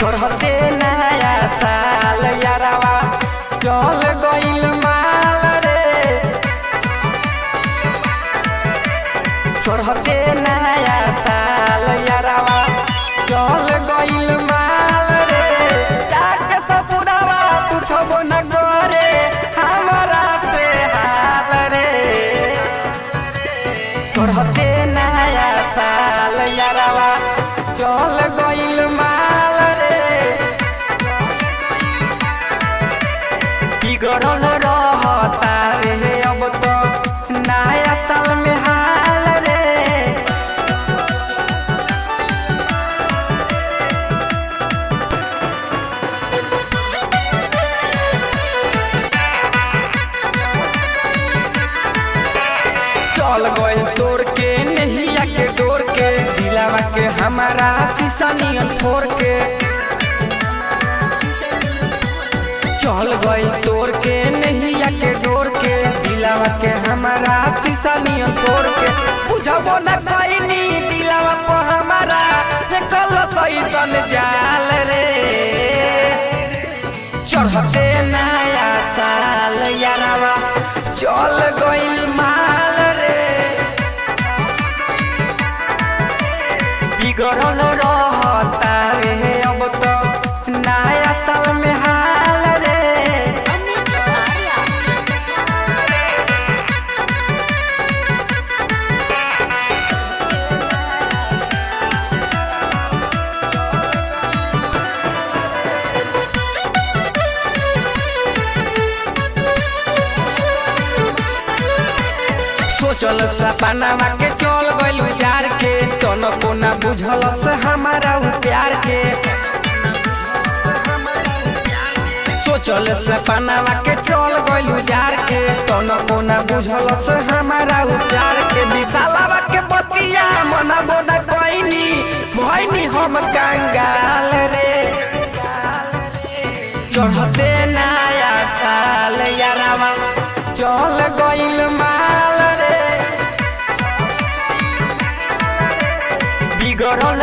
चढ़ते नया साल यारवा चल गइल माल रे। चढ़ते नया साल यारवा चल गइल माल रे। जाके ससुरवा पूछबो न करे हमरा से हाल रे। चढ़ते नया साल यारवा चल गइल माल बिगड़ल रहता रे अब तो नया साल में हाल रे। चल गइल तोड़ के नहिया के डोर के दिलावा के हमारा शीशा नियन फोड़ के। चल गइल तोड़ के नहिया के डोर के दिलावा के हमारा शीशा नियन तोड़ के। बुझबो न कइनी दिलावा पर हमारा कल सैसन जाल रे। चढ़ते नया साल यारवा चल गइल माल रे। बिगड़ल रहता रे अब तो नया साल में हाल रे। सोचल सपनावा के चल गइल उजार के तनको ना बुझल से हमारा प्यार के। सोचल सपनावा के चल गइल उजार के तनको ना बुझल से हमारा प्यार के। विशालवा के बतिया मनबो न कइनी भइनी हम कंगाल रे। चढ़ते नया साल यारवा चल गइल माल रे। बिगड़ल